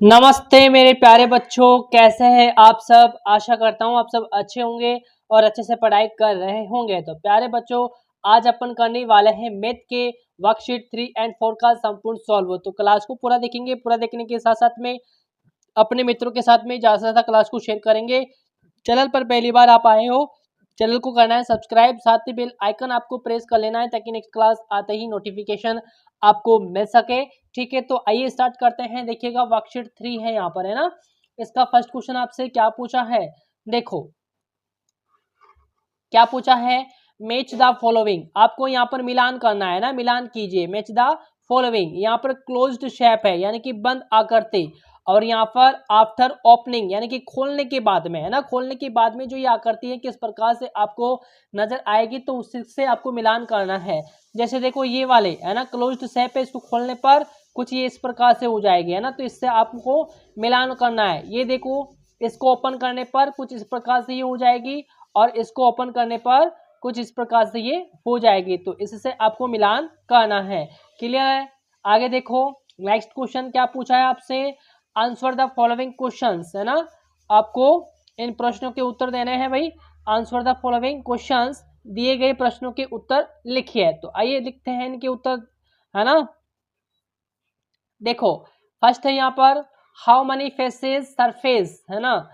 नमस्ते मेरे प्यारे बच्चों, कैसे हैं आप सब। आशा करता हूँ आप सब अच्छे होंगे और अच्छे से पढ़ाई कर रहे होंगे। तो प्यारे बच्चों, आज अपन करने वाले हैं मैथ के वर्कशीट 3 और 4 का संपूर्ण सॉल्व। तो क्लास को पूरा देखेंगे, पूरा देखने के साथ साथ में अपने मित्रों के साथ में ज़्यादा से ज़्यादा क्लास को शेयर करेंगे। चैनल पर पहली बार आप आए हो, चैनल को करना है सब्सक्राइब, साथ ही बेल आइकन आपको प्रेस कर लेना है ताकि नेक्स्ट क्लास आते ही नोटिफिकेशन आपको मिल सके। ठीक है, तो आइए स्टार्ट करते हैं। देखिएगा वर्कशीट 3 है यहाँ पर, है ना। इसका फर्स्ट क्वेश्चन आपसे क्या पूछा है, देखो क्या पूछा है। मैच द फॉलोइंग, आपको यहाँ पर मिलान करना है ना, मिलान कीजिए। मैच द फॉलोइंग, यहाँ पर क्लोज्ड शेप है यानी कि बंद आकृति, और यहाँ पर आफ्टर ओपनिंग यानी कि खोलने के बाद में, है ना, खोलने के बाद में जो ये आकृति है किस प्रकार से आपको नजर आएगी, तो उससे आपको मिलान करना है। जैसे देखो ये वाले है ना, क्लोज्ड शेप है, इसको खोलने पर कुछ ये इस प्रकार से हो जाएगी, है ना, तो इससे आपको मिलान करना है। ये देखो, इसको ओपन करने पर कुछ इस प्रकार से ये हो जाएगी, और इसको ओपन करने पर कुछ इस प्रकार से ये हो जाएगी, तो इससे आपको मिलान करना है। क्लियर है। आगे देखो, नेक्स्ट क्वेश्चन क्या पूछा है आपसे। आंसर द फॉलोइंग क्वेश्चंस, है ना, आपको इन प्रश्नों के उत्तर देने हैं भाई। आंसर द फॉलोइंग क्वेश्चंस, दिए गए प्रश्नों के उत्तर लिखिए। तो आइए लिखते हैं इनके उत्तर, है ना। देखो फर्स्ट है यहाँ पर, हाउ मनी फेसेस सरफेस, है ना,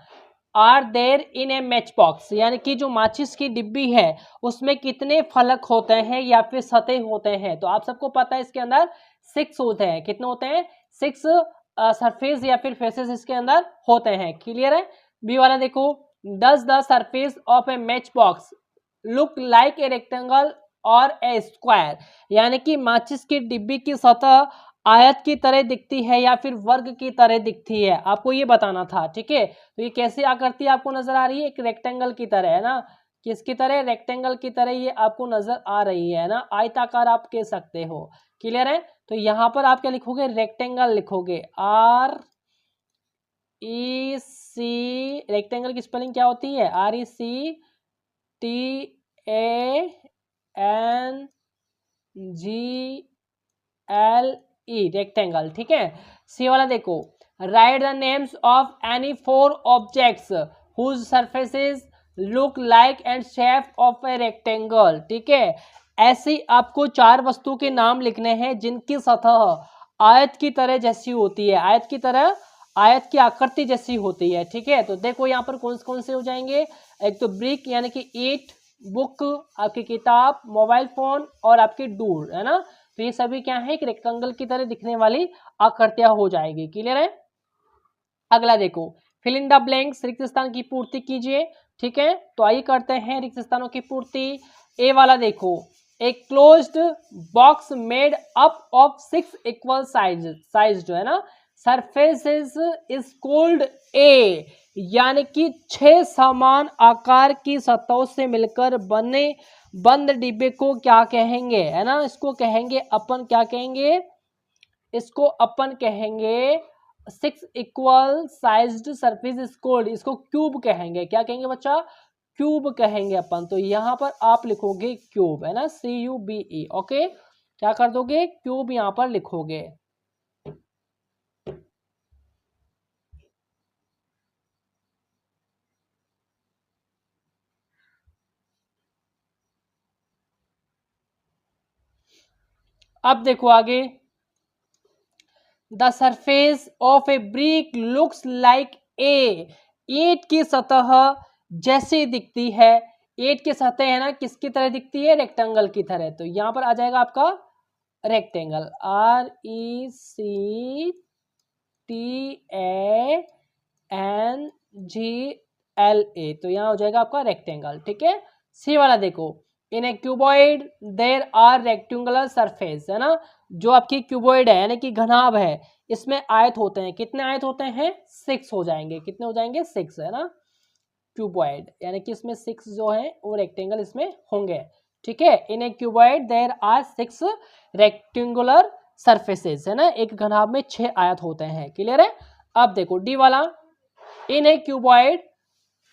are there in a matchbox, यानी कि जो माचिस की डिब्बी है उसमें कितने फलक होते हैं या फिर सतह होते हैं। तो आप सबको पता है इसके अंदर 6 होते हैं। कितने होते हैं? 6 सरफेस या फिर फेसेस इसके अंदर होते हैं। क्लियर है। बी वाला देखो, does the surface of A match box look like a rectangle और ए स्क्वायर, यानी कि माचिस की डिब्बी की सतह आयत की तरह दिखती है या फिर वर्ग की तरह दिखती है, आपको ये बताना था। ठीक है, तो ये कैसी आकृति आपको नजर आ रही है? एक रेक्टेंगल की तरह, है ना। किसकी तरह? रेक्टेंगल की तरह ये आपको नजर आ रही है ना, आयताकार आप कह सकते हो। क्लियर है। तो यहाँ पर आप क्या लिखोगे? रेक्टेंगल लिखोगे, आर ई सी, रेक्टेंगल की स्पेलिंग क्या होती है? RECTANGLE, rectangle. ठीक है। सी वाला देखो, write the names of any 4 objects whose surfaces look like and shape of a rectangle. ठीक है, ऐसी आपको 4 वस्तु के नाम लिखने हैं जिनकी सतह आयत की तरह जैसी होती है, आयत की तरह, आयत की आकृति जैसी होती है। ठीक है, तो देखो यहाँ पर कौन कौन से हो जाएंगे। एक तो ब्रिक यानी कि ईंट, बुक आपकी किताब, मोबाइल फोन और आपकी डूर, है ना। तो ये सभी क्या है? एक रेक्टेंगल की तरह दिखने वाली आकृतियां हो जाएगी। क्लियर है। अगला देखो, फिल इन द ब्लैंक्स, रिक्त स्थान की पूर्ति कीजिए। ठीक है, तो आइए करते हैं रिक्त स्थानों की पूर्ति। ए वाला देखो, एक closed box made up of 6 equal size जो है ना, सरफेसेस इज कॉल्ड ए, यानी कि 6 समान आकार की सतहों से मिलकर बने बंद डिब्बे को क्या कहेंगे, है ना, इसको कहेंगे अपन, क्या कहेंगे? इसको अपन कहेंगे 6 equal sized surface is called, इसको क्यूब कहेंगे। क्या कहेंगे बच्चा? क्यूब कहेंगे अपन। तो यहाँ पर आप लिखोगे क्यूब, है ना, CUBE। ओके, क्या कर दोगे? क्यूब यहाँ पर लिखोगे। अब देखो आगे, the surface of A brick looks like a, ईंट की सतह जैसी दिखती है। ईंट की सतह है ना, किसकी तरह दिखती है? रेक्टेंगल की तरह। तो यहाँ पर आ जाएगा आपका रेक्टेंगल, RECTANGLE, तो यहाँ हो जाएगा आपका रेक्टेंगल। ठीक है। सी वाला देखो, in a cuboid there are rectangular surface, है ना, जो आपकी क्यूबॉइड है यानी कि घनाभ है, इसमें आयत होते हैं। कितने आयत होते हैं? 6 हो जाएंगे। कितने हो जाएंगे? 6, है ना, क्यूबॉइड, यानी कि इसमें 6 जो है वो रेक्टेंगल इसमें होंगे। ठीक है, in a cuboid there are 6 rectangular surfaces, है ना, एक घनाभ में 6 आयत होते हैं। क्लियर है। अब देखो डी वाला, in a cuboid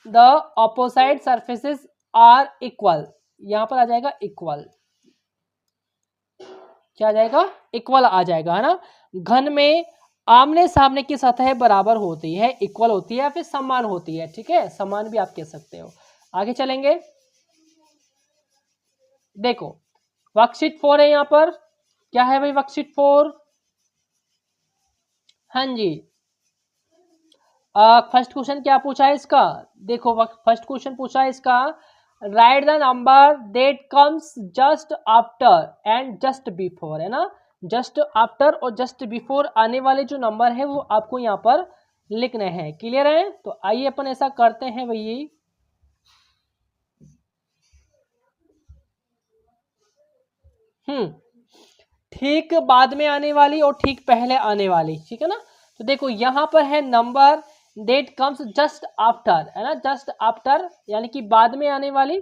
the opposite surfaces are equal, यहां पर आ जाएगा इक्वल। क्या आ जाएगा? इक्वल आ जाएगा, है ना। घन में आमने सामने की सतह बराबर होती है, इक्वल होती है या फिर समान होती है, ठीक है, समान भी आप कह सकते हो। आगे चलेंगे, देखो वर्कशीट 4 है यहाँ पर, क्या है भाई वर्कशीट 4? हाँ जी, फर्स्ट क्वेश्चन क्या पूछा है इसका, देखो फर्स्ट क्वेश्चन पूछा है इसका, right the number that comes just after and just before, है ना, जस्ट आफ्टर और जस्ट बिफोर आने वाले जो नंबर है वो आपको यहाँ पर लिखने हैं, क्लियर है? तो आइए अपन ऐसा करते हैं भैया, ठीक बाद में आने वाली और ठीक पहले आने वाली, ठीक है ना। तो देखो यहाँ पर है number that comes just after, है ना, जस्ट आफ्टर यानी कि बाद में आने वाली,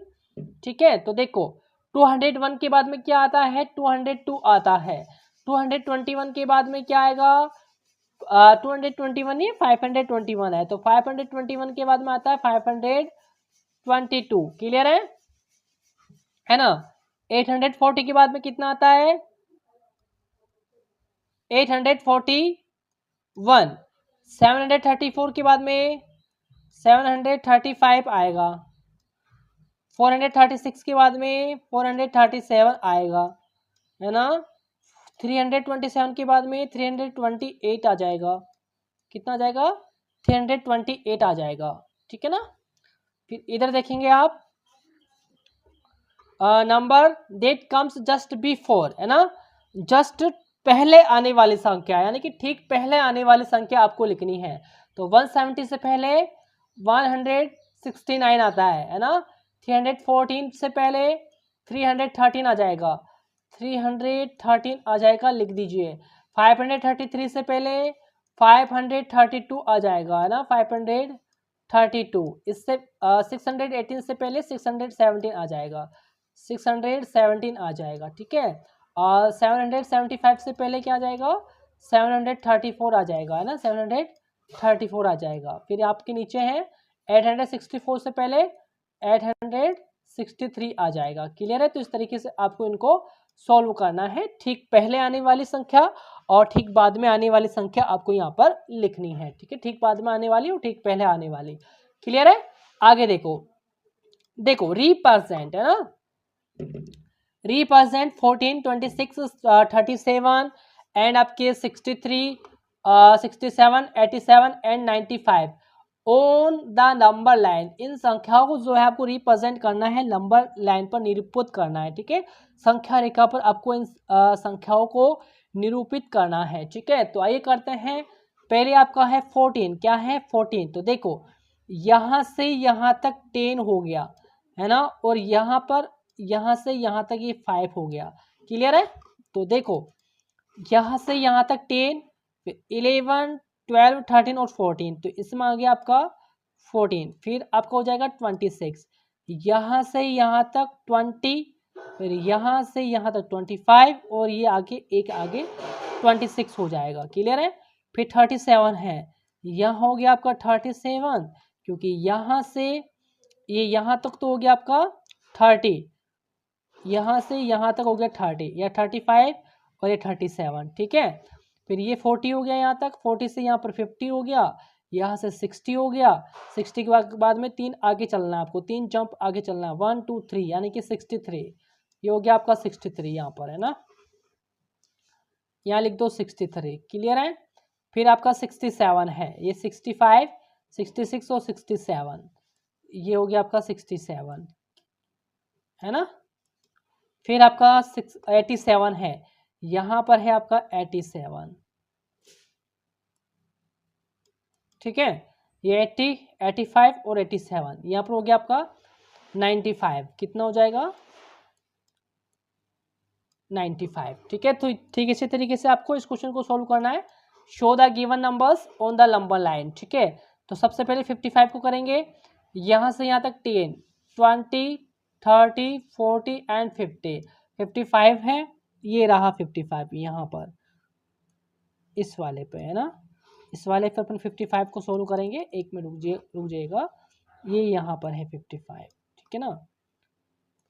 ठीक है। तो देखो 201 के बाद में क्या आता है, 202 आता है, 221 के बाद में क्या आएगा, 221 नहीं 521 है, तो 521 के बाद में आता है 522, क्लियर है ना। 840 के बाद में कितना आता है, 841, 734 के बाद में 735 आएगा, 436 के बाद में 437 आएगा, है ना, 327 के बाद में 328 आ जाएगा, कितना आ जाएगा, 328 आ जाएगा, ठीक है ना। फिर इधर देखेंगे आप, number that comes just before, है ना, जस्ट पहले आने वाली संख्या यानी कि ठीक पहले आने वाली संख्या आपको लिखनी है। तो 170 से पहले 169 आता है ना, 314 से पहले 313 आ जाएगा, 313 आ जाएगा, लिख दीजिए। 533 से पहले 532 आ जाएगा, है ना, 532, इससे 618 से पहले 617 आ जाएगा, 617 आ जाएगा, ठीक है। और 775 से पहले क्या आ जाएगा, 734 आ जाएगा, है ना, 734 आ जाएगा। फिर आपके नीचे है 864 से पहले 863 आ जाएगा, क्लियर है। तो इस तरीके से आपको इनको सॉल्व करना है, ठीक पहले आने वाली संख्या और ठीक बाद में आने वाली संख्या आपको यहाँ पर लिखनी है, ठीक है, ठीक बाद में आने वाली और ठीक पहले आने वाली, क्लियर है। आगे देखो, देखो रिप्रेजेंट, है ना, रिप्रेजेंट 14, 26, 37 एंड आपके 63, 67, 87 and 95 on the number line, इन संख्याओं को जो है आपको रिप्रेजेंट करना है, नंबर लाइन पर निरूपित करना है, ठीक है, संख्या रेखा पर आपको इन संख्याओं को निरूपित करना है, ठीक है। तो आइए करते हैं, पहले आपका है 14, क्या है 14, तो देखो यहाँ से यहाँ तक 10 हो गया, है ना, और यहाँ पर यहाँ से यहाँ तक ये 5 हो गया, क्लियर है। तो देखो यहाँ से यहाँ तक 10, फिर 11, 12, 13 और 14, तो इसमें आ गया आपका 14, फिर आपका हो जाएगा 26, यहाँ से यहाँ तक 20, फिर यहाँ से यहाँ तक 25 और ये आगे एक आगे 26 हो जाएगा, क्लियर है। फिर 37 है, यहाँ हो गया आपका 37, क्योंकि यहाँ से ये यहाँ तक तो हो गया आपका 30, यहाँ से यहाँ तक हो गया 30, या 35 और ये 37, ठीक है। फिर ये 40 हो गया यहाँ तक, 40 से यहाँ पर 50 हो गया, यहाँ से 60 हो गया, 60 के बाद में 3 आगे चलना है आपको, 3 जंप आगे चलना है, 1 2 3 यानी कि 63, ये हो गया आपका 63 यहाँ पर, है ना, यहाँ लिख दो 63, क्लियर है। फिर आपका 67 है, ये 65, 66 और 67, ये हो गया आपका 67, है ना। फिर आपका 87 है, यहाँ पर है आपका 87, ठीक है, ये 80, 85 और 87, यहाँ पर हो गया आपका 95, कितना हो जाएगा 95, ठीक है। तो ठीक इसी तरीके से आपको इस क्वेश्चन को सॉल्व करना है, show the given numbers on the number line, ठीक है। तो सबसे पहले 55 को करेंगे, यहाँ से यहाँ तक 10, 20, 30, 40 एंड 50, 55 है, ये रहा 55 यहाँ पर, इस वाले पे, है ना, इस वाले पे अपन 55 को सोल्व करेंगे, एक में रुक जाएगा, ये यहाँ पर है 55, ठीक है ना,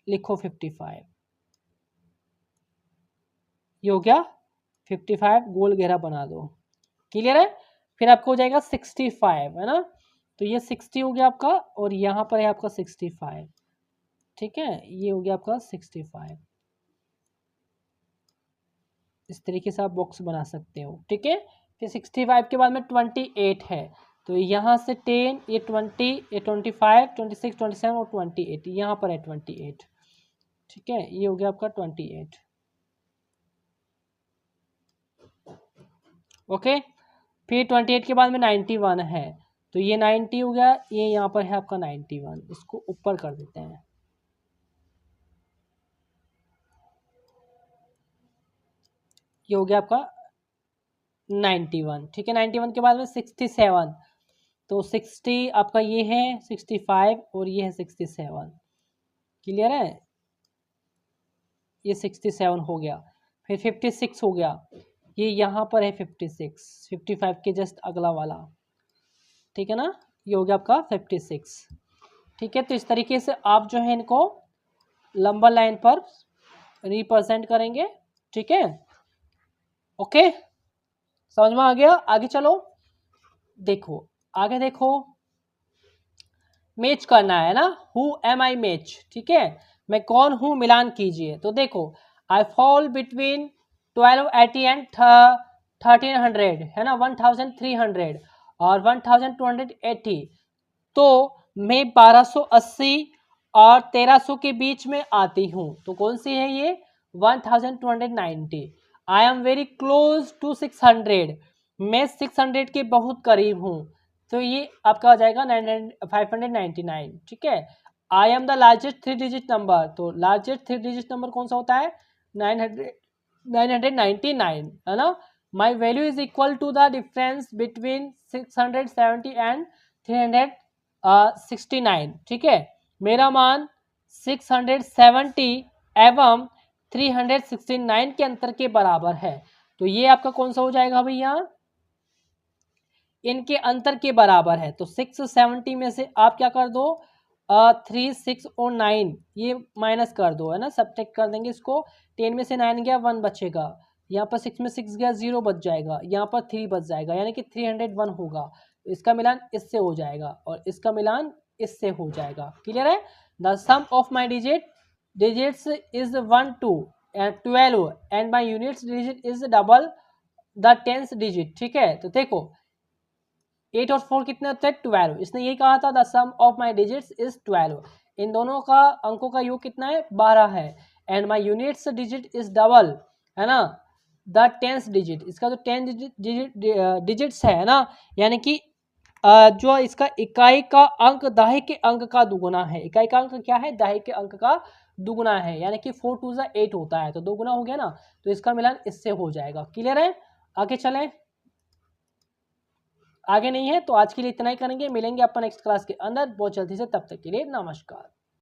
लिखो 55, ये हो गया 55, गोल घेरा बना दो, क्लियर है। फिर आपको हो जाएगा 65, है ना, तो ये 60 हो गया आपका, और यहाँ पर है आपका 65, ठीक है, ये हो गया आपका 65। इस तरीके से आप बॉक्स बना सकते हो, ठीक है। फिर 65 के बाद में 28 है, तो यहाँ से 10, ये 20, ये 25, 26, 27 और 28, यहाँ पर है 28, ठीक है, ये हो गया आपका 28। ओके, फिर 28 के बाद में 91 है, तो ये 90 हो गया, ये यहाँ पर है आपका 91, इसको ऊपर कर देते हैं, ये हो गया आपका 91, ठीक है। 91 के बाद में 67, तो 60 आपका ये है 65 और ये है 67, क्लियर है, ये 67 हो गया। फिर 56 हो गया, ये यहाँ पर है 56, 55 के जस्ट अगला वाला, ठीक है ना, ये हो गया आपका 56, ठीक है। तो इस तरीके से आप जो है इनको लंबा लाइन पर रिप्रेजेंट करेंगे, ठीक है। ओके, समझ में आ गया। आगे चलो, देखो आगे देखो, मैच करना है ना, हु एम आई मैच, ठीक है, मैं कौन हूं मिलान कीजिए। तो देखो, आई फॉल बिटवीन 1280 एंड 1300, है ना, 1300 और 1280, तो मैं 1280 और 1300 के बीच में आती हूँ, तो कौन सी है ये 1290। I am very close to 600, मैं 600 के बहुत करीब हूँ, तो ये आपका हो जाएगा 599, ठीक है। I am the largest 3 digit number, तो लार्जेस्ट 3 डिजिट नंबर कौन सा होता है 999, है ना। My value is equal to the difference between 670 and 369, ठीक है, मेरा मान 670 एवं 369 के अंतर के बराबर है, तो ये आपका कौन सा हो जाएगा भैया, इनके अंतर के बराबर है। तो 670 में से आप क्या कर दो 3, 6 और 9 ये माइनस कर दो, है ना, सब्ट्रैक्ट कर देंगे इसको, 10 में से 9 गया 1 बचेगा, यहाँ पर 6 में 6 गया 0 बच जाएगा, यहाँ पर 3 बच जाएगा, यानी कि 301 होगा। इसका मिलान इससे हो जाएगा और इसका मिलान इससे हो जाएगा, क्लियर है। The sum of my digits is 1 2 and 12 and my units digit is double the 10th digit, ठीक है। तो देखो 8 और 4 कितने होते हैं 12, इसने यही कहा था the sum of my digits is 12, इन दोनों का अंकों का योग कितना है 12 है, and my units digit is double, है ना, द 10th डिजिट, इसका जो 10 डिजिट्स है ना, यानी कि जो इसका इकाई का अंक दाहिने के अंक का दुगुना है, इकाई का अंक क्या है दाहिने के अंक का दुगुना है, यानी कि 4 2 8 होता है, तो दुगुना हो गया ना, तो इसका मिलान इससे हो जाएगा, क्लियर है। आगे चलें, आगे नहीं है तो आज के लिए इतना ही करेंगे, मिलेंगे अपन नेक्स्ट क्लास के अंदर बहुत जल्दी से, तब तक के लिए नमस्कार।